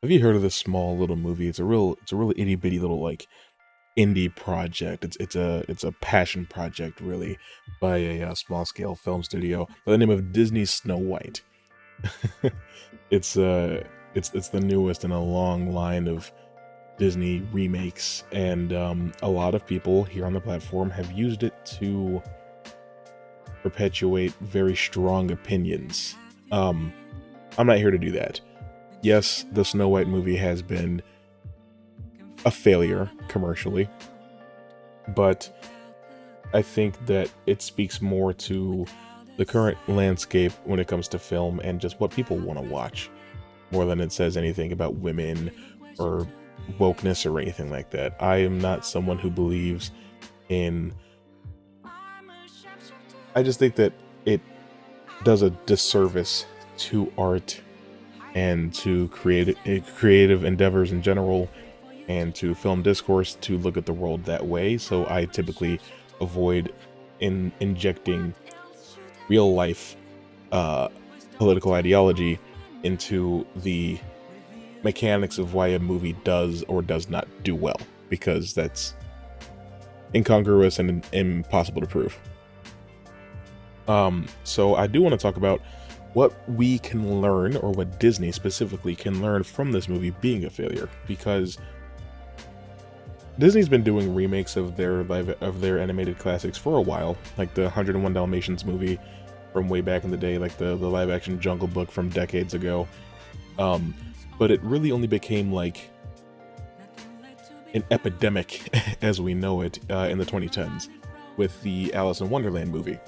Have you heard of this small little movie? It's a real itty bitty little like indie project. It's a passion project really by a small scale film studio by the name of Disney Snow White. it's uh it's the newest in a long line of Disney remakes, and a lot of people here on the platform have used it to perpetuate very strong opinions. Um, I'm not here to do that. Yes, the Snow White movie has been a failure commercially, but I think that it speaks more to the current landscape when it comes to film and just what people want to watch, more than it says anything about women or wokeness or anything like that. I am not someone who believes in. I just think that it does a disservice to art and to creative endeavors in general and to film discourse to look at the world that way. So I typically avoid injecting real life uh, political ideology into the mechanics of why a movie does or does not do well, because that's incongruous and impossible to prove. So I do want to talk about what we can learn, or what Disney specifically can learn from this movie being a failure, because Disney's been doing remakes of their animated classics for a while, like the 101 Dalmatians movie from way back in the day, like the live action Jungle Book from decades ago. Um, but it really only became like an epidemic as we know it in the 2010s with the Alice in Wonderland movie.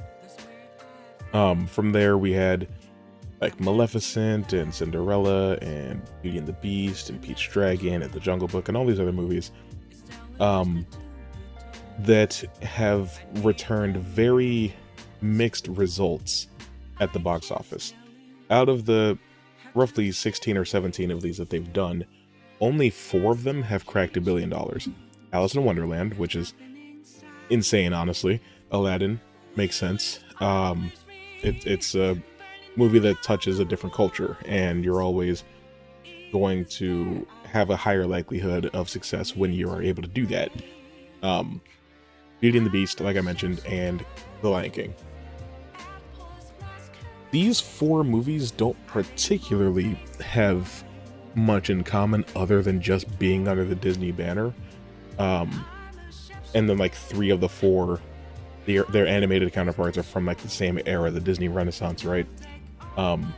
From there we had like Maleficent and Cinderella and Beauty and the Beast and Pete's Dragon and the Jungle Book and all these other movies um, that have returned very mixed results at the box office. Out of the roughly 16 or 17 of these that they've done, only 4 of them have cracked $1 billion. Alice in Wonderland, which is insane, honestly. Aladdin makes sense. It's a movie that touches a different culture, and you're always going to have a higher likelihood of success when you are able to do that. Um, Beauty and the Beast, like I mentioned, and The Lion King. These 4 movies don't particularly have much in common other than just being under the Disney banner. Um, and then like 3 of the 4, their animated counterparts are from like the same era, the Disney Renaissance, right? Um,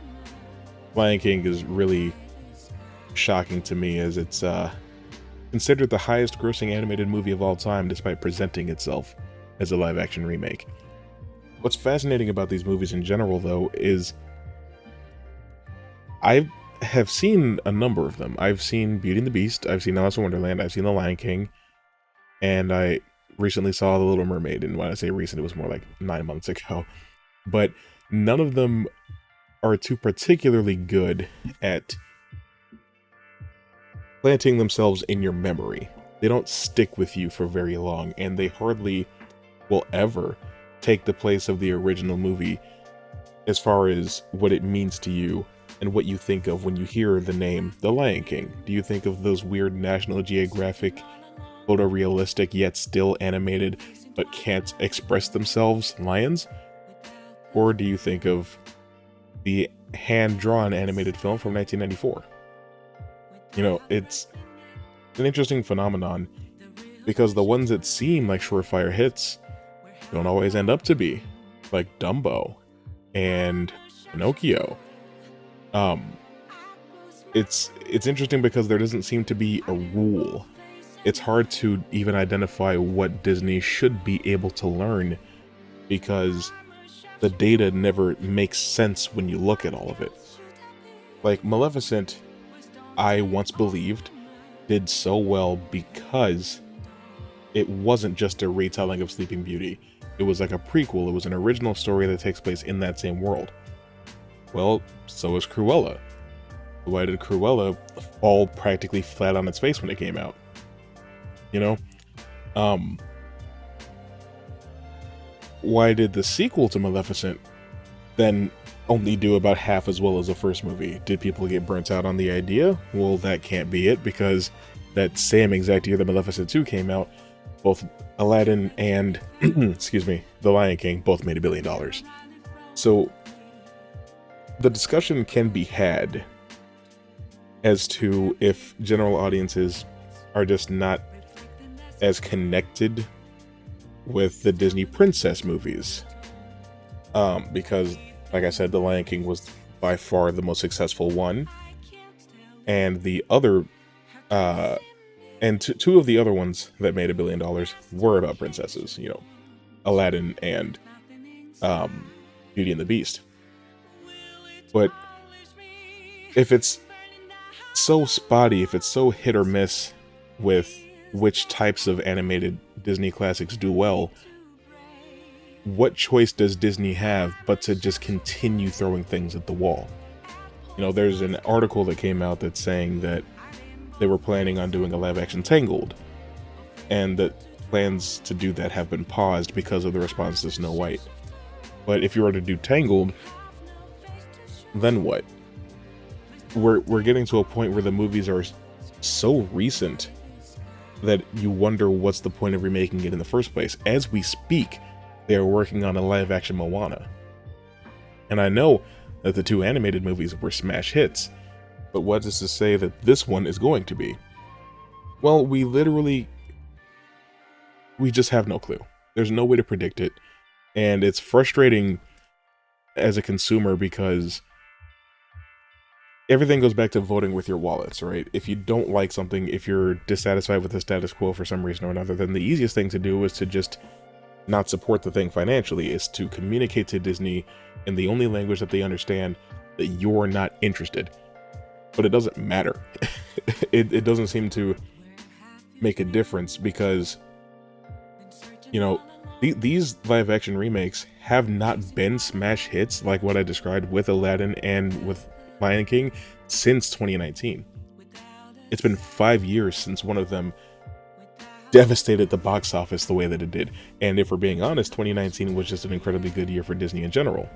Lion King is really shocking to me, as it's considered the highest grossing animated movie of all time despite presenting itself as a live action remake. What's fascinating about these movies in general, though, is I have seen a number of them. I've seen Beauty and the Beast, I've seen Alice in Wonderland, I've seen The Lion King, and I recently saw The Little Mermaid. And when I say recent, it was more like 9 months ago. But none of them are too particularly good at planting themselves in your memory. They don't stick with you for very long, and they hardly will ever take the place of the original movie as far as what it means to you and what you think of when you hear the name The Lion King. Do you think of those weird National Geographic, photorealistic yet still animated but can't express themselves lions? Or do you think of the hand-drawn animated film from 1994? You know, it's an interesting phenomenon, because the ones that seem like surefire hits don't always end up to be, like Dumbo and Pinocchio. Um, it's interesting because there doesn't seem to be a rule. It's hard to even identify what Disney should be able to learn, because the data never makes sense when you look at all of it. Like Maleficent, I once believed, did so well because it wasn't just a retelling of Sleeping Beauty. It was like a prequel. It was an original story that takes place in that same world. Well, so is Cruella. Why did Cruella fall practically flat on its face when it came out? You know? Um, why did the sequel to Maleficent then only do about half as well as the first movie. Did people get burnt out on the idea? Well, that can't be it, because that same exact year that Maleficent 2 came out, both Aladdin and, excuse me, The Lion King both made $1 billion. So the discussion can be had as to if general audiences are just not as connected with the Disney princess movies. Because, like I said, The Lion King was by far the most successful one. And the other, two of the other ones that made $1 billion were about princesses, you know, Aladdin and Beauty and the Beast. But if it's so spotty, if it's so hit or miss with which types of animated Disney classics do well, what choice does Disney have but to just continue throwing things at the wall? You know, there's an article that came out that's saying that they were planning on doing a live-action Tangled, and that plans to do that have been paused because of the response to Snow White. But if you were to do Tangled, then what? We're getting to a point where the movies are so recent that you wonder what's the point of remaking it in the first place. As we speak, they are working on a live-action Moana. And I know that the 2 animated movies were smash hits, but what is to say that this one is going to be? Well, we just have no clue. There's no way to predict it, and it's frustrating as a consumer because everything goes back to voting with your wallets, right? If you don't like something, if you're dissatisfied with the status quo for some reason or another, then the easiest thing to do is to just not support the thing financially, is to communicate to Disney in the only language that they understand that you're not interested. But it doesn't matter. It doesn't seem to make a difference because, you know, these live action remakes have not been smash hits like what I described with Aladdin and with Lion King since 2019. It's been 5 years since one of them devastated the box office the way that it did. And if we're being honest, 2019 was just an incredibly good year for Disney in general.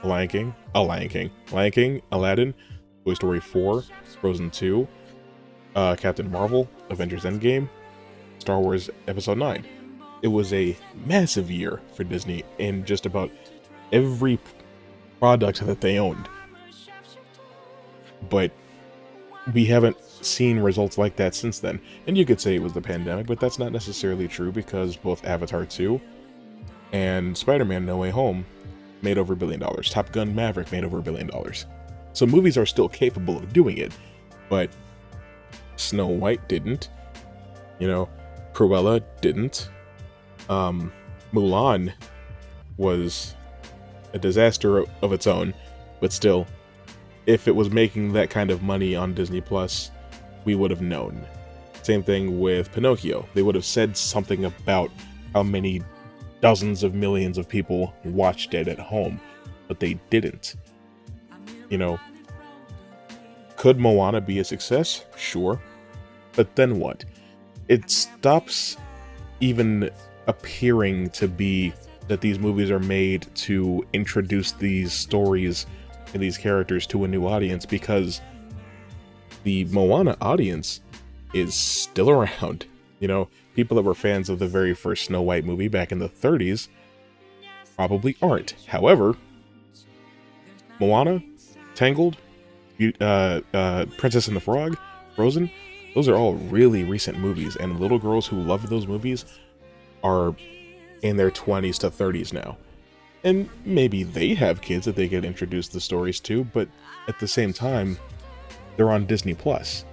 Lion King, Aladdin, Toy Story 4, Frozen 2, Captain Marvel, Avengers Endgame, Star Wars Episode 9. It was a massive year for Disney in just about every product that they owned. But we haven't seen results like that since then. And you could say it was the pandemic, but that's not necessarily true because both Avatar 2 and Spider-Man No Way Home made over $1 billion. Top Gun Maverick made over $1 billion. So movies are still capable of doing it, but Snow White didn't. You know, Cruella didn't. Mulan was a disaster of its own, but still, if it was making that kind of money on Disney Plus, we would have known. Same thing with Pinocchio. They would have said something about how many dozens of millions of people watched it at home, but they didn't. You know, could Moana be a success? Sure. But then what? It stops even appearing to be that these movies are made to introduce these stories and these characters to a new audience, because the Moana audience is still around. You know, people that were fans of the very first Snow White movie back in the 30s probably aren't. However, Moana, Tangled, Princess and the Frog, Frozen, those are all really recent movies, and little girls who love those movies are in their 20s to 30s now. And maybe they have kids that they get introduced the stories to, but at the same time, they're on Disney Plus.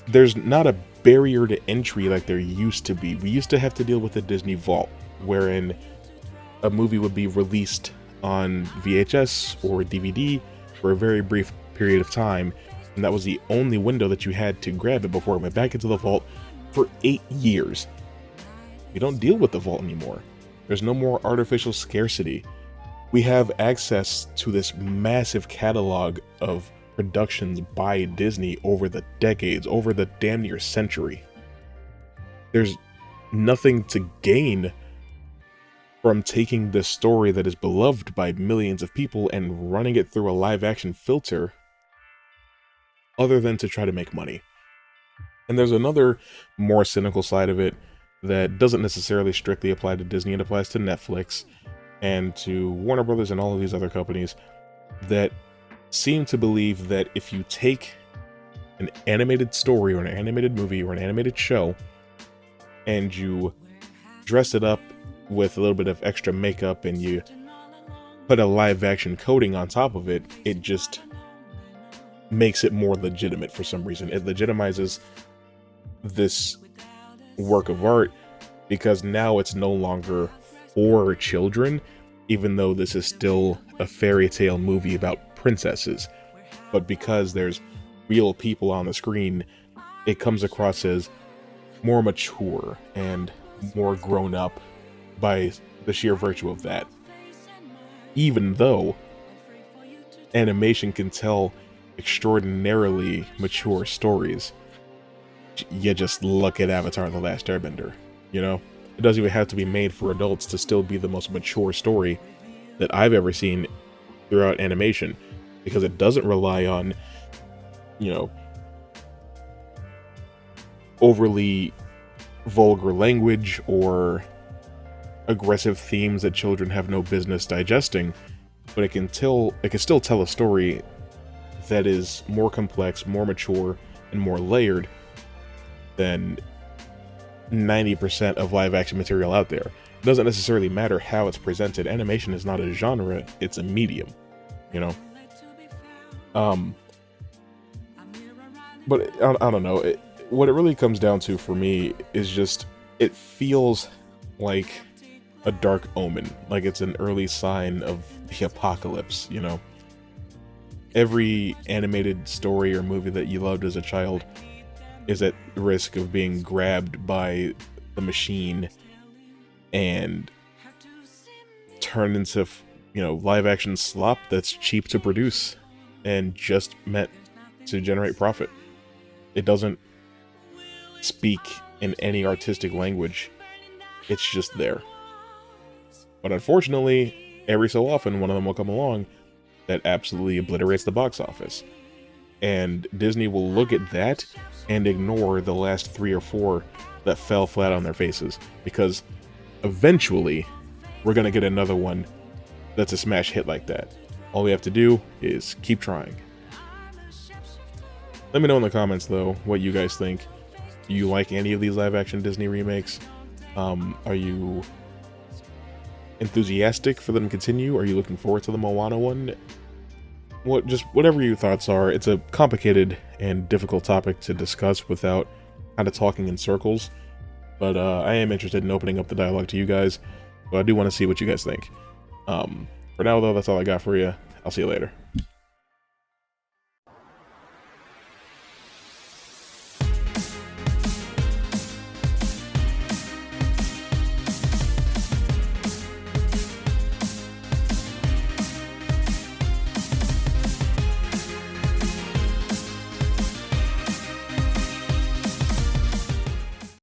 There's not a barrier to entry like there used to be. We used to have to deal with the Disney Vault, wherein a movie would be released on VHS or DVD for a very brief period of time, and that was the only window that you had to grab it before it went back into the vault for 8 years. We don't deal with the vault anymore. There's no more artificial scarcity. We have access to this massive catalog of productions by Disney over the decades, over the damn near century. There's nothing to gain from taking this story that is beloved by millions of people and running it through a live action filter other than to try to make money. And there's another more cynical side of it that doesn't necessarily strictly apply to Disney. It applies to Netflix and to Warner Brothers and all of these other companies that seem to believe that if you take an animated story or an animated movie or an animated show and you dress it up with a little bit of extra makeup and you put a live action coating on top of it, it just makes it more legitimate for some reason. It legitimizes this work of art because now it's no longer for children, even though this is still a fairy tale movie about princesses. But because there's real people on the screen, it comes across as more mature and more grown up by the sheer virtue of that. Even though animation can tell extraordinarily mature stories. You just look at Avatar: The Last Airbender, you know? It doesn't even have to be made for adults to still be the most mature story that I've ever seen throughout animation, because it doesn't rely on, you know, overly vulgar language or aggressive themes that children have no business digesting, but it can still tell a story that is more complex, more mature, and more layered than 90% of live action material out there. It doesn't necessarily matter how it's presented. Animation is not a genre, it's a medium, you know? But I don't know, what it really comes down to for me is just, it feels like a dark omen, like it's an early sign of the apocalypse, you know? Every animated story or movie that you loved as a child is at risk of being grabbed by the machine and turned into, you know, live action slop that's cheap to produce and just meant to generate profit. It doesn't speak in any artistic language. It's just there. But unfortunately, every so often one of them will come along that absolutely obliterates the box office. And Disney will look at that and ignore the last 3 or 4 that fell flat on their faces, because eventually we're gonna get another one that's a smash hit like that. All we have to do is keep trying. Let me know in the comments though what you guys think. Do you like any of these live action Disney remakes? Are you enthusiastic for them to continue? Are you looking forward to the Moana one? Just whatever your thoughts are. It's a complicated and difficult topic to discuss without kind of talking in circles, but I am interested in opening up the dialogue to you guys, so I do want to see what you guys think. For now though, that's all I got for you. I'll see you later.